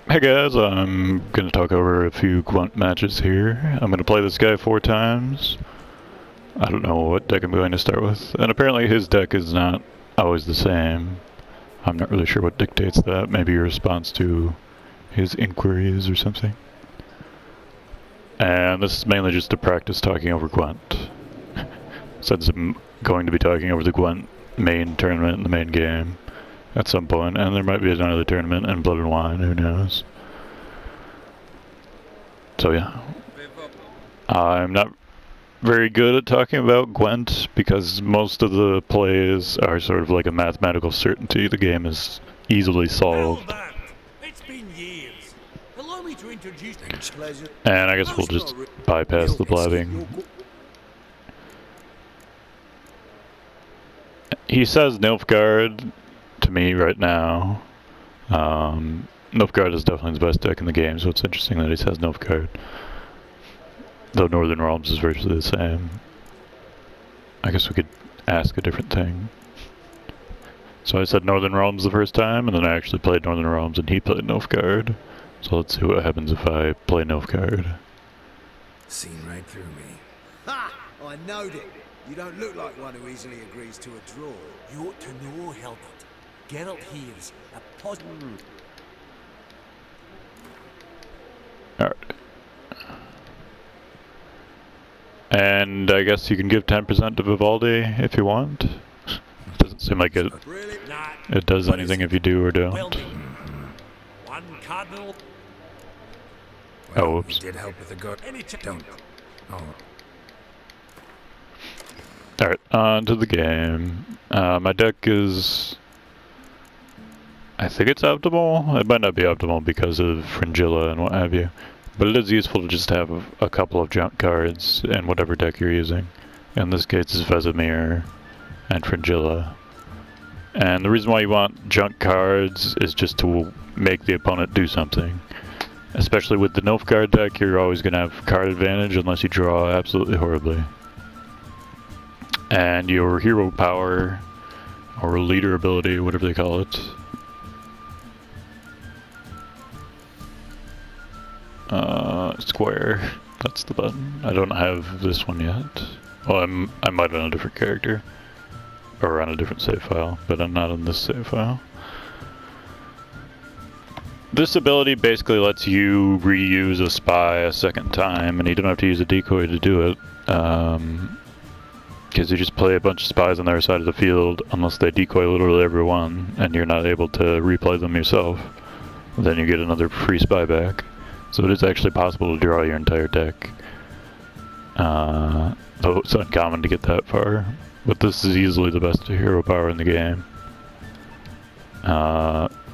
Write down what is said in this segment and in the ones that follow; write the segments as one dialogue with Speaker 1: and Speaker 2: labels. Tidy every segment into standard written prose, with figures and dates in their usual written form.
Speaker 1: Hey guys, I'm gonna talk over a few Gwent matches here. I'm gonna play this guy 4 times. I don't know what deck I'm going to start with. And apparently his deck is not always the same. I'm not really sure what dictates that. Maybe a response to his inquiries or something. And this is mainly just to practice talking over Gwent. Since I'm going to be talking over the Gwent main tournament in the main game at some point, and there might be another tournament in Blood and Wine, who knows. So yeah. I'm not very good at talking about Gwent because most of the plays are sort of like a mathematical certainty. The game is easily solved.
Speaker 2: It's been years. Allow me to introduce
Speaker 1: And I guess we'll just bypass the blabbing. He says Nilfgaard to me right now. Nilfgaard is definitely the best deck in the game, so it's interesting that he says Nilfgaard. Though Northern Realms is virtually the same. I guess we could ask a different thing. So I said Northern Realms the first time, and then I actually played Northern Realms and he played Nilfgaard. So let's see what happens if I play Nilfgaard.
Speaker 3: Seen right through me.
Speaker 4: Ha! I knowed it. You don't look like one who easily agrees to a draw.
Speaker 2: You ought to know, Hilbert. Geralt here's a positive.
Speaker 1: Alright. And I guess you can give 10% to Vivaldi if you want. Doesn't seem like it does anything if you do or don't.
Speaker 2: One cardinal.
Speaker 3: Well,
Speaker 1: Oh, whoops.
Speaker 3: He did help with the guard. Don't. Oh.
Speaker 1: Alright, on to the game. My deck is... I think it's optimal. It might not be optimal because of Fringilla and what have you. But it is useful to just have a couple of junk cards in whatever deck you're using. In this case it's Vesemir and Fringilla. And the reason why you want junk cards is just to make the opponent do something. Especially with the Nilfgaard deck, you're always going to have card advantage unless you draw absolutely horribly. And your hero power, or leader ability, whatever they call it. Square. That's the button. I don't have this one yet. Well, I might on a different character. Or on a different save file, but I'm not on this save file. This ability basically lets you reuse a spy a second time, and you don't have to use a decoy to do it. Because you just play a bunch of spies on their side of the field, unless they decoy literally everyone, and you're not able to replay them yourself. Then you get another free spy back. So it is actually possible to draw your entire deck. Though it's uncommon to get that far. But this is easily the best hero power in the game.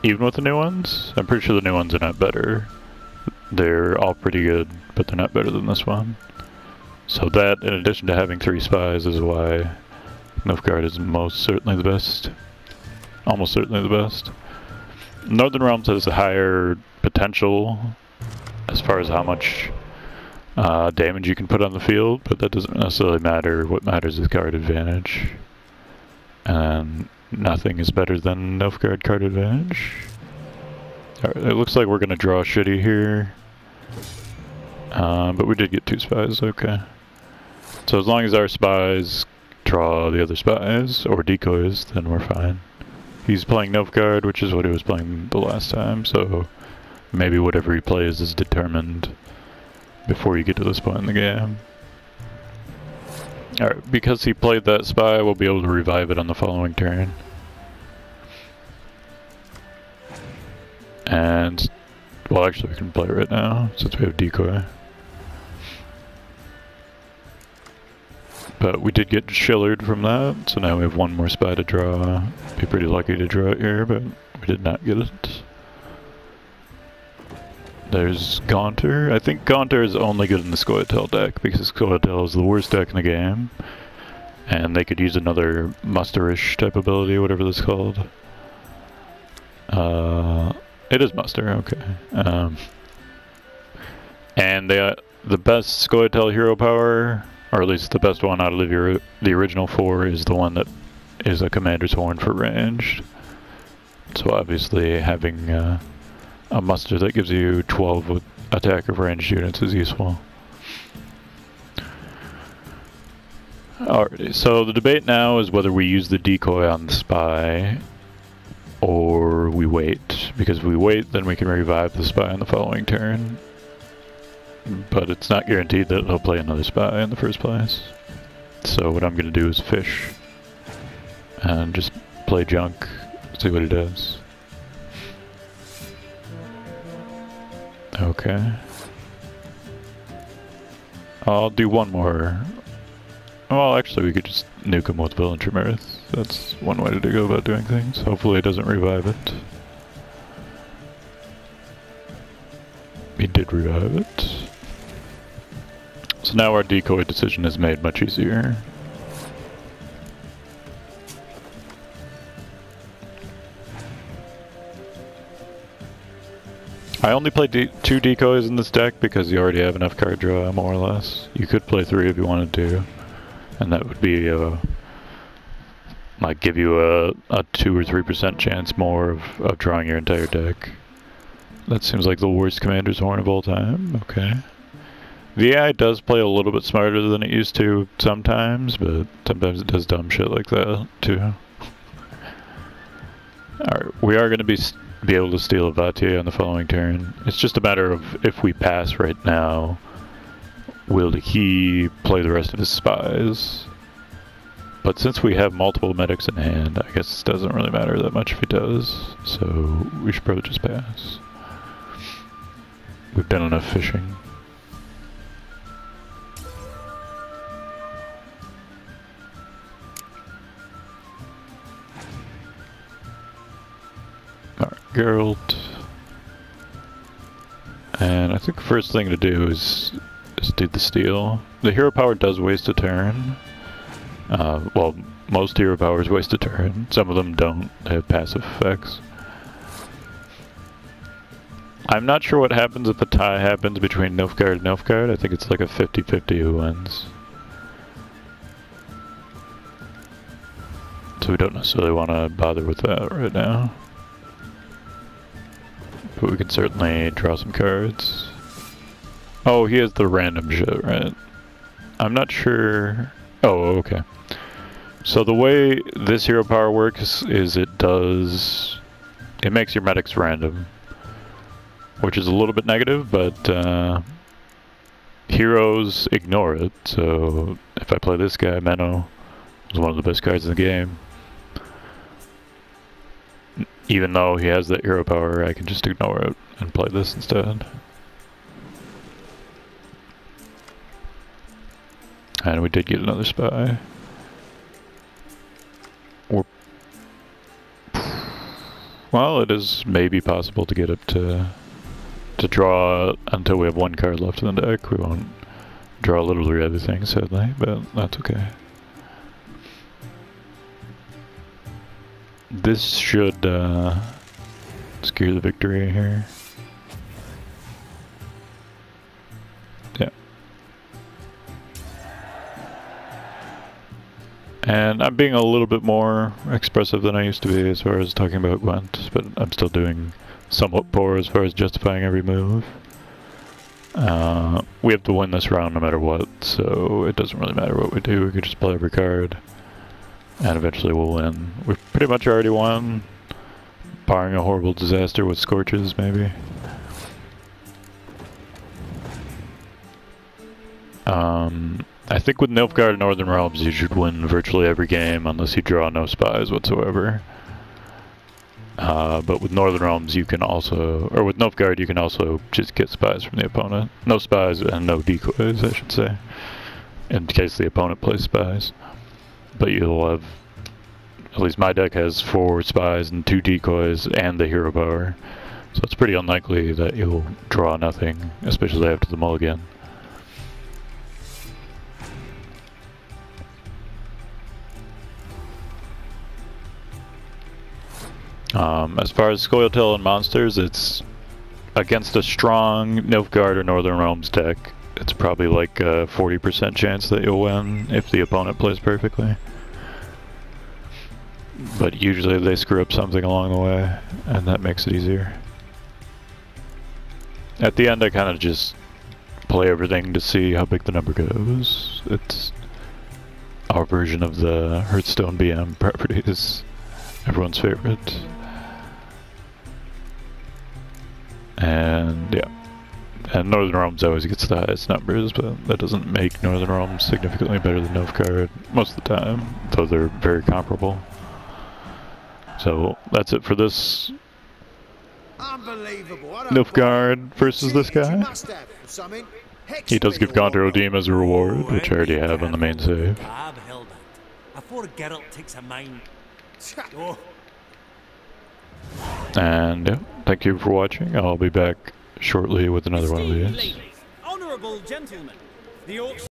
Speaker 1: Even with the new ones? I'm pretty sure the new ones are not better. They're all pretty good, but they're not better than this one. So that, in addition to having 3 spies, is why Nilfgaard is most certainly the best. Almost certainly the best. Northern Realms has a higher potential as far as how much damage you can put on the field, but that doesn't necessarily matter. What matters is card advantage. And nothing is better than Nilfgaard card advantage. Alright, it looks like we're gonna draw shitty here. But we did get 2 spies, okay. So as long as our spies draw the other spies, or decoys, then we're fine. He's playing Nilfgaard, which is what he was playing the last time, so maybe whatever he plays is determined before you get to this point in the game. Alright, because he played that spy, we'll be able to revive it on the following turn. And, well actually we can play it right now, since we have decoy. But we did get Shillard from that, so now we have 1 more spy to draw. Be pretty lucky to draw it here, but we did not get it. There's Gaunter. I think Gaunter is only good in the Scoia'tael deck, because Scoia'tael is the worst deck in the game. And they could use another musterish type ability, whatever this is called. It is muster, okay. And the best Scoia'tael hero power, or at least the best one out of the original 4, is the one that is a Commander's Horn for ranged. So obviously having A muster that gives you 12 with attack of ranged units is useful. Alrighty, so the debate now is whether we use the decoy on the spy or we wait. Because if we wait, then we can revive the spy on the following turn. But it's not guaranteed that he'll play another spy in the first place. So what I'm going to do is fish and just play junk, see what he does. Okay. I'll do one more. Well, actually we could just nuke him with Villager Mirth. That's one way to go about doing things. Hopefully he doesn't revive it. He did revive it. So now our decoy decision is made much easier. I only play two decoys in this deck because you already have enough card draw, more or less. You could play 3 if you wanted to, and that would be like give you a 2 or 3% chance more of drawing your entire deck. That seems like the worst Commander's Horn of all time. Okay. The AI does play a little bit smarter than it used to sometimes, but sometimes it does dumb shit like that too. Alright, we are going to be able to steal a Vatier on the following turn. It's just a matter of if we pass right now, will he play the rest of his spies? But since we have multiple medics in hand, I guess it doesn't really matter that much if he does, so we should probably just pass. We've done enough fishing. Alright, Geralt. And I think the first thing to do is do the steal. The hero power does waste a turn. Well, most hero powers waste a turn. Some of them don't. They have passive effects. I'm not sure what happens if the tie happens between Nilfgaard and Nilfgaard. I think it's like a 50-50 who wins. So we don't necessarily want to bother with that right now. But we can certainly draw some cards. Oh, he has the random shit, right? I'm not sure. Oh, okay. So the way this hero power works is it makes your medics random, which is a little bit negative, but heroes ignore it. So if I play this guy, Menno is one of the best cards in the game. Even though he has that hero power, I can just ignore it and play this instead. And we did get another spy. Well, it is maybe possible to get it to draw until we have one card left in the deck. We won't draw literally everything, sadly, but that's okay. This should secure the victory here. Yeah. And I'm being a little bit more expressive than I used to be as far as talking about Gwent, but I'm still doing somewhat poor as far as justifying every move. We have to win this round no matter what, so it doesn't really matter what we do. We can just play every card, and eventually we'll win. We've pretty much already won, barring a horrible disaster with Scorches, maybe. I think with Nilfgaard and Northern Realms you should win virtually every game unless you draw no spies whatsoever. But with Northern Realms you can also, or with Nilfgaard you can also just get spies from the opponent. No spies and no decoys, I should say, in case the opponent plays spies. But you'll have, at least my deck has 4 spies and 2 decoys and the hero power. So it's pretty unlikely that you'll draw nothing, especially after the mulligan. As far as Scoia'tael and monsters, it's against a strong Nilfgaard or Northern Realms deck. It's probably like a 40% chance that you'll win if the opponent plays perfectly. But usually they screw up something along the way, and that makes it easier. At the end, I kind of just play everything to see how big the number goes. It's our version of the Hearthstone BM properties, everyone's favorite. And yeah, and Northern Realms always gets the highest numbers, but that doesn't make Northern Realms significantly better than Nilfgaard most of the time, though they're very comparable. So that's it for this.
Speaker 4: Unbelievable.
Speaker 1: Nilfgaard versus this guy. He does give Gondor Odim as a reward, which I already have on the main save.
Speaker 2: I've held it. Before Geralt takes a mind. Oh.
Speaker 1: And yeah, thank you for watching. I'll be back shortly with another one of these.
Speaker 5: Honourable gentlemen, the auction